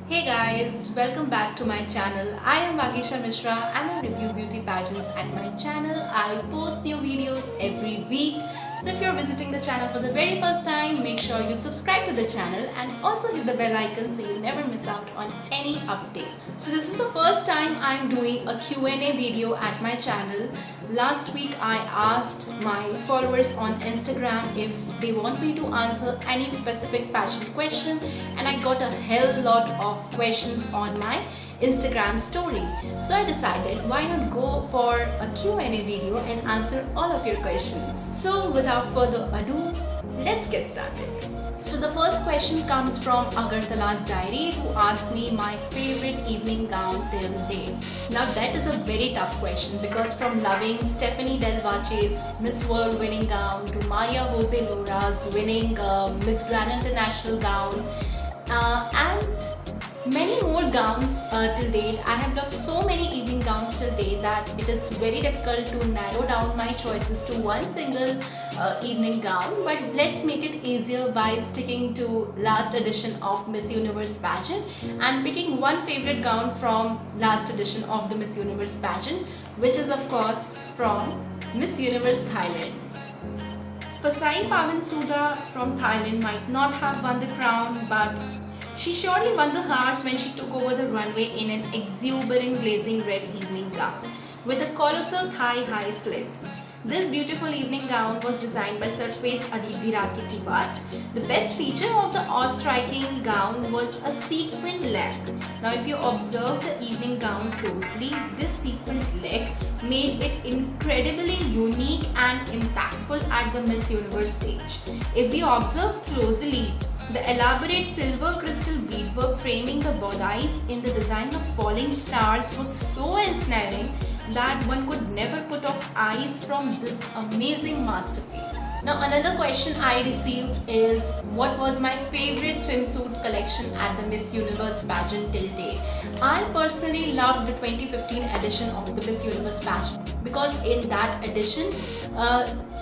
Hey guys, welcome back to my channel. I am Vagisha Mishra and I review beauty pageants at my channel. I post new videos every week. So if you're visiting the channel for the very first time, make sure you subscribe to the channel and also hit the bell icon so you never miss out on any update. So this is the first time I'm doing a Q&A video at my channel. Last week I asked my followers on Instagram if they want me to answer any specific pageant question, and I got a hell lot of questions on my Instagram story. So I decided why not go for a Q&A video and answer all of your questions. So without further ado, let's get started. So the first question comes from Agartala's Diary, who asked me my favorite evening gown till date. Now that is a very tough question because from loving Stephanie Del Vace's Miss World winning gown to Maria Jose Lora's winning Miss Grand International gown and many more gowns till date. I have loved so many evening gowns till date that it is very difficult to narrow down my choices to one single evening gown, but let's make it easier by sticking to last edition of Miss Universe pageant and picking one favorite gown from last edition of the Miss Universe pageant, which is of course from Miss Universe Thailand. Fasai Pawansuda from Thailand might not have won the crown, but she surely won the hearts when she took over the runway in an exuberant blazing red evening gown with a colossal thigh high slit. This beautiful evening gown was designed by Surface Aditi Rakhi Tiwat. The best feature of the awe-striking gown was a sequined leg. Now if you observe the evening gown closely, this sequined leg made it incredibly unique and impactful at the Miss Universe stage. If we observe closely, the elaborate silver crystal beadwork framing the bodais in the design of falling stars was so ensnaring that one could never put off eyes from this amazing masterpiece. Now another question I received is what was my favorite swimsuit collection at the Miss Universe pageant till date. I personally loved the 2015 edition of the Miss Universe pageant because in that edition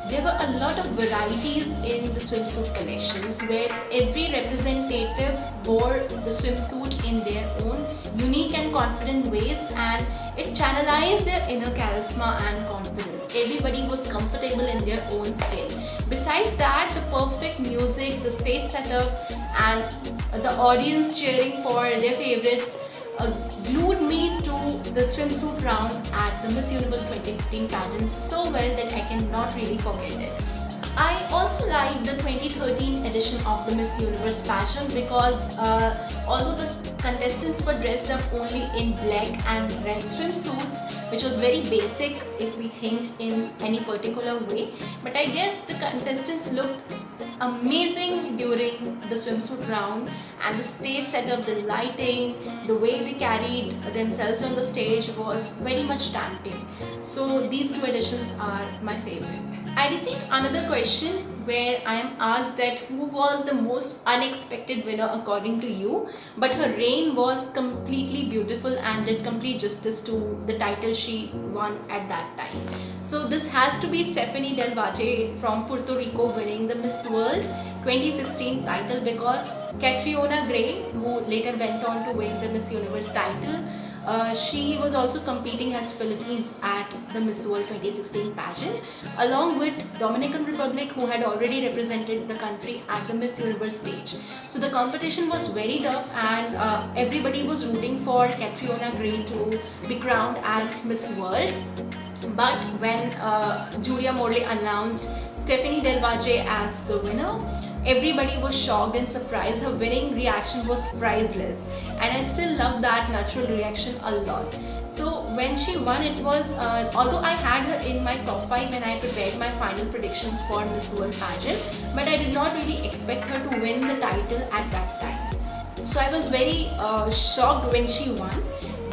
there were a lot of varieties in the swimsuit collections where every representative wore the swimsuit in their own unique and confident ways, and it channelized their inner charisma and confidence. Everybody was comfortable in their own skin. Besides that, the perfect music, the stage setup and the audience cheering for their favorites glued me to the swimsuit round at the Miss Universe 2015 pageant so well that I cannot really forget it. I also liked the 2013 edition of the Miss Universe pageant because although the contestants were dressed up only in black and red swimsuits, which was very basic if we think in any particular way, but I guess the contestants looked amazing during the swimsuit round, and the stage setup, the lighting, the way they carried themselves on the stage was very much tempting. So these two editions are my favorite. I received another question where I am asked that who was the most unexpected winner according to you, but her reign was completely beautiful and did complete justice to the title she won at that time. So this has to be Stephanie Del Valle from Puerto Rico winning the Miss World 2016 title because Catriona Gray, who later went on to win the Miss Universe title, she was also competing as Philippines at the Miss World 2016 pageant along with Dominican Republic, who had already represented the country at the Miss Universe stage. So the competition was very tough and everybody was rooting for Catriona Gray to be crowned as Miss World. But when Julia Morley announced Stephanie Del Valle as the winner, everybody was shocked and surprised. Her winning reaction was priceless, and I still love that natural reaction a lot. So when she won, it was although I had her in my top 5 when I prepared my final predictions for Miss World pageant, but I did not really expect her to win the title at that time. So I was very shocked when she won.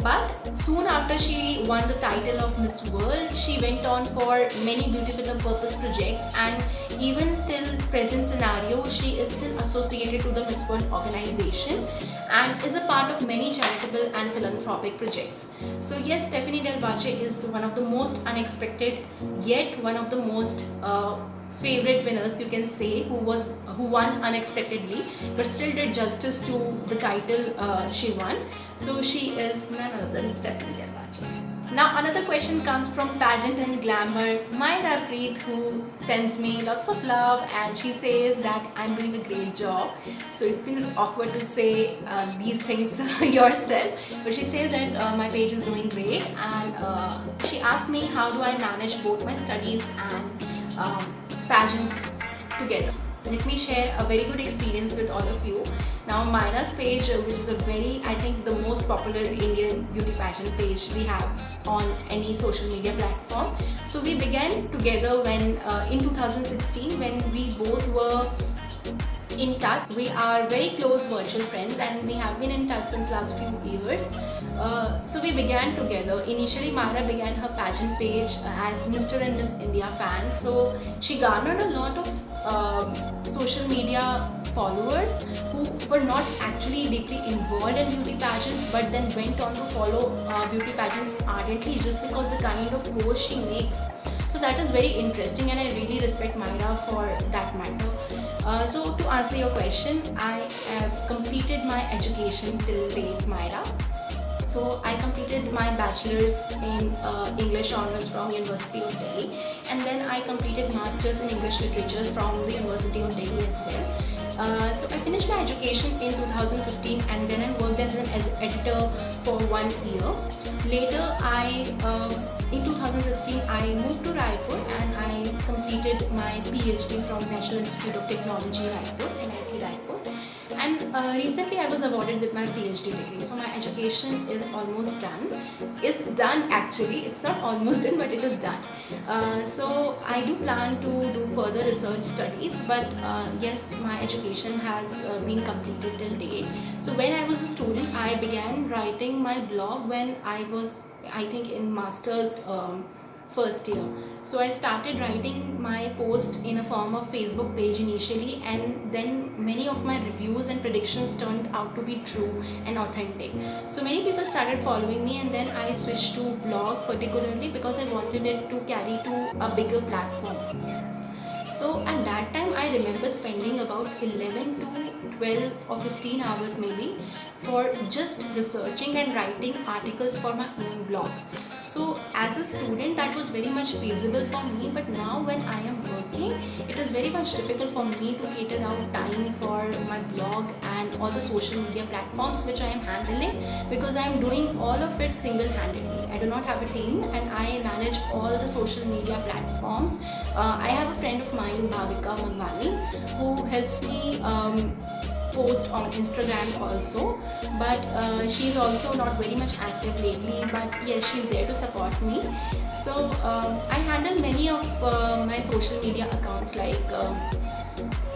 But soon after she won the title of Miss World, she went on for many beautiful and purpose projects, and even till present scenario, she is still associated to the Miss World organization and is a part of many charitable and philanthropic projects. So yes, Stephanie Del Valle is one of the most unexpected yet one of the most favorite winners, you can say, who won unexpectedly but still did justice to the title she won. So she is none other than Stephanie Del Valle. Now another question comes from Pageant and Glamour Myra Preet, who sends me lots of love, and she says that I'm doing a great job. So it feels awkward to say these things yourself, but she says that my page is doing great, and she asked me how do I manage both my studies and pageants together. Let me share a very good experience with all of you. Now Myra's page, which is a very, I think, the most popular Indian beauty pageant page we have on any social media platform. So we began together when in 2016, when we both were in touch. We are very close virtual friends, and we have been in touch since last few years. So we began together. Initially Myra began her pageant page as Mr. and Miss India fans. So she garnered a lot of social media followers who were not actually deeply involved in beauty pageants, but then went on to follow beauty pageants ardently just because the kind of posts she makes. So that is very interesting, and I really respect Myra for that matter. So to answer your question, I have completed my education till date, Myra. So I completed my bachelor's in English honors from University of Delhi, and then I completed masters in English literature from the University of Delhi as well. So I finished my education in 2015, and then I worked as an editor for 1 year. Later in 2016 I moved to Raipur, and I completed my PhD from National Institute of Technology, Raipur, NIT Raipur. And recently I was awarded with my PhD degree. So my education is almost done. It's done actually. It's not almost done, but it is done. So I do plan to do further research studies, but yes, my education has been completed till date. So when I was a student, I began writing my blog when I was, I think, in master's first year. So I started writing my post in a form of Facebook page initially, and then many of my reviews and predictions turned out to be true and authentic. So many people started following me, and then I switched to blog particularly because I wanted it to carry to a bigger platform. So at that time I remember spending about 11 to 12 or 15 hours maybe for just researching and writing articles for my own blog. So as a student that was very much feasible for me, but now when I am working, it is very much difficult for me to cater out time for my blog and all the social media platforms which I am handling, because I am doing all of it single-handedly. I do not have a team, and I manage all the social media platforms. I have a friend of mine, Bhavika Mangwani, who helps me post on Instagram also, but she's also not very much active lately, but yes, she's there to support me. So I handle many of my social media accounts like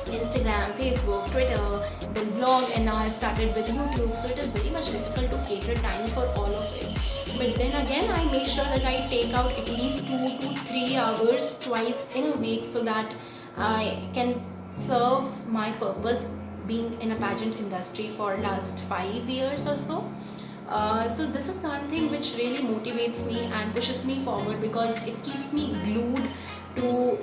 Instagram, Facebook, Twitter, then blog, and now I've started with YouTube. So it is very much difficult to cater time for all of it. But then again, I make sure that I take out at least 2 to 3 hours twice in a week so that I can serve my purpose being in a pageant industry for last 5 years or so. So this is something which really motivates me and pushes me forward, because it keeps me glued to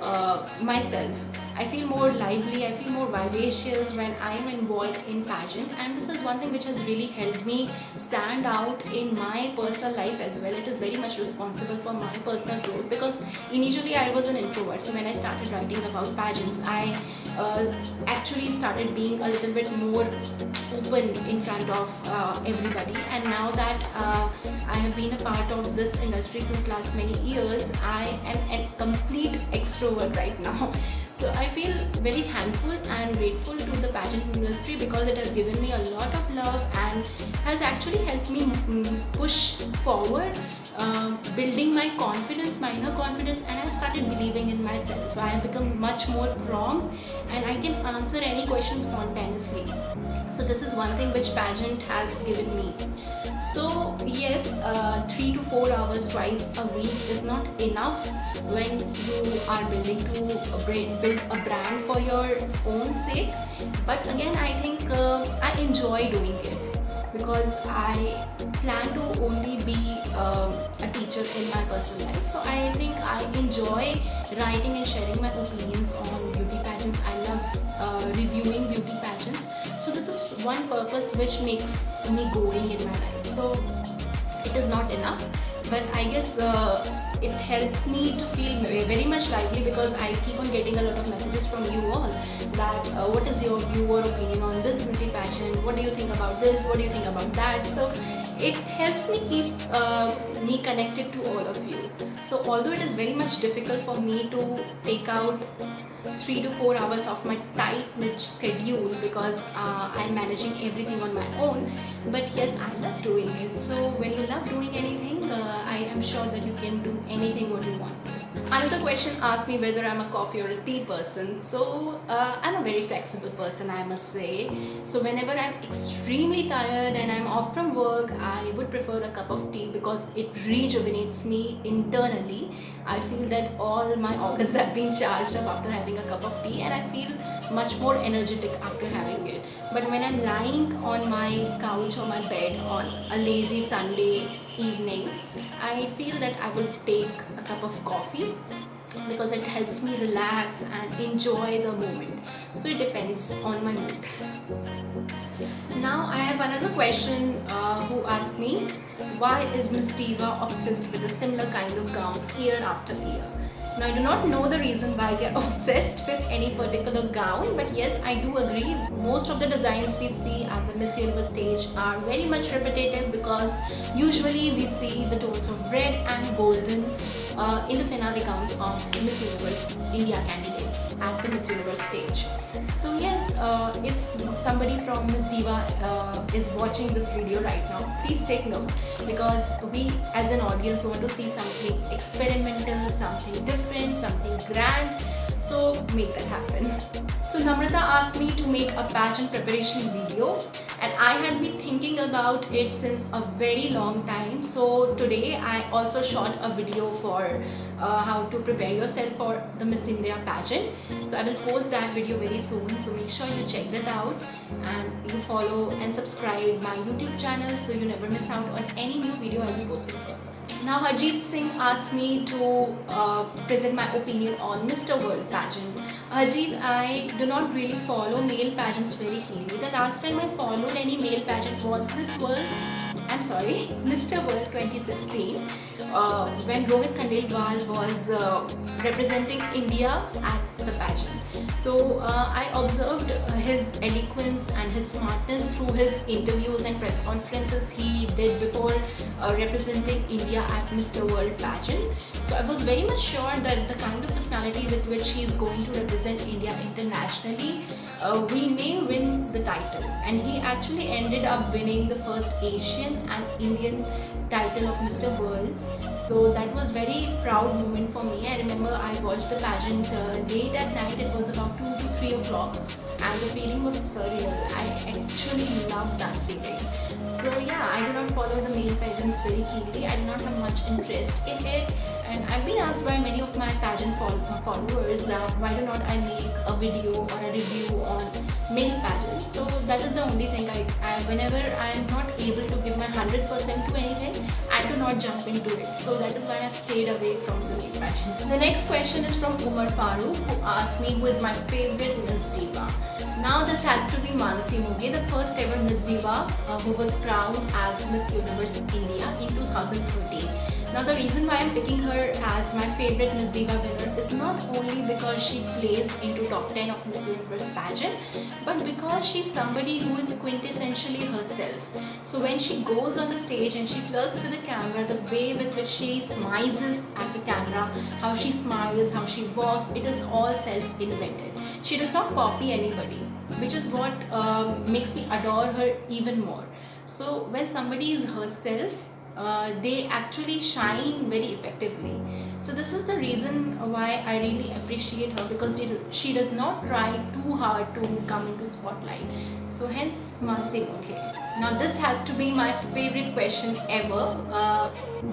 myself. I feel more lively, I feel more vivacious when I am involved in pageant, and this is one thing which has really helped me stand out in my personal life as well. It is very much responsible for my personal growth, because initially I was an introvert. So when I started writing about pageants, I actually started being a little bit more open in front of everybody, and now that I have been a part of this industry since last many years, I am a complete extrovert right now. So I feel very thankful and grateful to the pageant industry, because it has given me a lot of love and has actually helped me push forward, building my confidence, my inner confidence, and I've started believing in myself. I have become much more prompt, and I can answer any question spontaneously. So this is one thing which pageant has given me. So yes, 3 to 4 hours twice a week is not enough when you are building to build a brand for your own sake. But again, I think I enjoy doing it. because I plan to only be a teacher in my personal life. So I think I enjoy writing and sharing my opinions on beauty pageants. I love reviewing beauty pageants. So this is one purpose which makes me going in my life. So it is not enough, but I guess it helps me to feel very much lively, because I keep on getting a lot of messages from you all that what is your view or opinion on this beauty pageant, what do you think about this, what do you think about that. So it helps me keep me connected to all of you. So although it is very much difficult for me to take out 3 to 4 hours of my tight knit schedule, because I'm managing everything on my own, but yes, I love doing it. So when you love doing anything, I am sure that you can do anything what you want. Another question asked me whether I'm a coffee or a tea person. So I'm a very flexible person, I must say. So whenever I'm extremely tired and I'm off from work, I would prefer a cup of tea, because it rejuvenates me internally. I feel that all my organs have been charged up after having a cup of tea, and I feel much more energetic after having it. But when I'm lying on my couch or my bed on a lazy Sunday evening, I feel that I will take a cup of coffee, because it helps me relax and enjoy the moment. So it depends on my mood. Now I have another question who asked me, why is Miss Diva obsessed with a similar kind of gowns year after year? Now I do not know the reason why they are obsessed with any particular gown, but yes, I do agree most of the designs we see at the Miss Universe stage are very much repetitive, because usually we see the tones of red and golden in the finale gowns of Miss Universe India candidates at the Miss Universe stage. So yes, if somebody from Miss Diva is watching this video right now, please take note, because we as an audience want to see something experimental, something different, something grand. So make that happen. So Namrata asked me to make a pageant preparation video, and I had been thinking about it since a very long time. So today I also shot a video for how to prepare yourself for the Miss India pageant. So I will post that video very soon, so make sure you check that out and you follow and subscribe my YouTube channel so you never miss out on any new video I'll be posting further. Now Harjeet Singh asked me to present my opinion on Mr. World pageant. Harjeet, I do not really follow male pageants very keenly. The last time I followed any male pageant was Mr. World 2016, when Rohit Khandelwal was representing India at the pageant. So I observed his eloquence and his smartness through his interviews and press conferences he did before representing India at Mr. World pageant. So I was very much sure that the kind of personality with which he is going to represent India internationally, we may win the title. And he actually ended up winning the first Asian and Indian title of Mr. World. So that was very proud moment for me. I remember I watched the pageant late at night. It was about 2 to 3 o'clock, and the feeling was surreal. I actually loved that feeling. So yeah, I do not follow the male pageants very keenly. I do not have much interest in it, and I've been asked by many of my pageant followers that why do not I make a video or a review on male pageants. So that is the only thing whenever I am not able to give my 100% to anything, I do not jump into it. So that is why I've stayed away from the male pageants. The next question is from Umar Farooq, who asked me who is my favorite Miss Diva. Now this has to be Manasi Moge, the first ever Miss Diva who was crowned as Miss Universe India in 2013. Now the reason why I'm picking her as my favorite Miss Diva winner is not only because she placed into top 10 of Miss Universe pageant, but because she's somebody who is quintessentially herself. So when she goes on the stage and she flirts with the camera, the way with which she smiles at the camera, how she smiles, how she walks, it is all self-invented. She does not copy anybody, which is what makes me adore her even more. So when somebody is herself, they actually shine very effectively. So this is the reason why I really appreciate her, because she does not try too hard to come into spotlight. So hence Manasi Moge. Now this has to be my favorite question ever.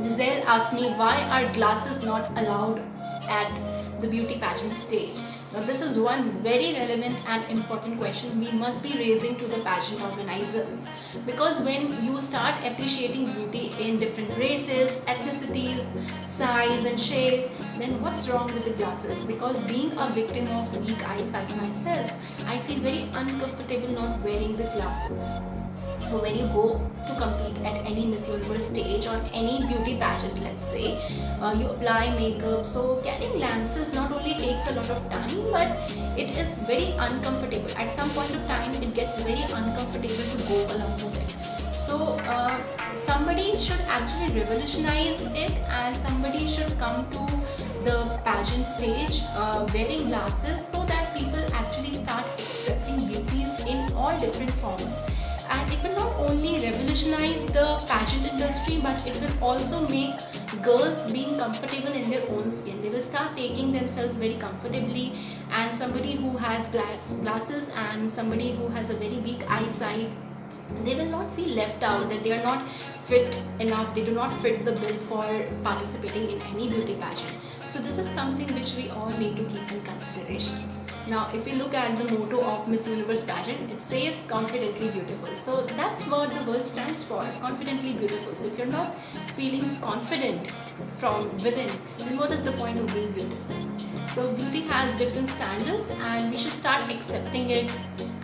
Giselle asked me, why are glasses not allowed at the beauty pageant stage? Now this is is one very relevant and important question we must be raising to the pageant organizers, because when you start appreciating beauty in different races, ethnicities, size and shape, then what's wrong with the glasses? Because being a victim of weak eyesight myself, I feel very uncomfortable not wearing the glasses. So when you go to compete at any Miss Universe stage or any beauty pageant, let's say, you apply makeup, so carrying glasses not only takes a lot of time, but it is very uncomfortable. At some point of time, it gets very uncomfortable to go along with it. So somebody should actually revolutionize it, and somebody should come to the pageant stage wearing glasses, so that people actually start accepting beauties in all different forms. And it will not only revolutionize the pageant industry, but it will also make girls being comfortable in their own skin. They will start taking themselves very comfortably, and somebody who has glasses and somebody who has a very weak eyesight, they will not feel left out, that they are not fit enough, they do not fit the bill for participating in any beauty pageant. So this is something which we all need to keep in consideration. Now, if you look at the motto of Miss Universe pageant, it says confidently beautiful. So that's what the word stands for, confidently beautiful. So if you're not feeling confident from within, then what is the point of being beautiful? So beauty has different standards, and we should start accepting it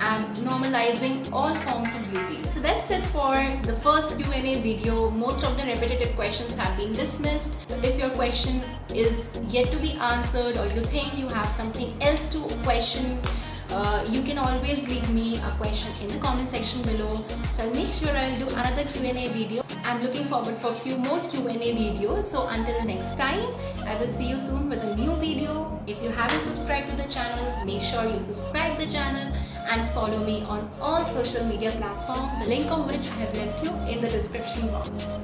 and normalizing all forms of beauty. So that's it for the first Q&A video. Most of the repetitive questions have been dismissed. So if your question is yet to be answered, or you think you have something else to question, you can always leave me a question in the comment section below. So I'll make sure I'll do another Q&A video. I'm looking forward for a few more Q&A videos. So until next time, I will see you soon with a new video. If you haven't subscribed to the channel, make sure you subscribe the channel and follow me on all social media platforms, the link of which I have left you in the description box.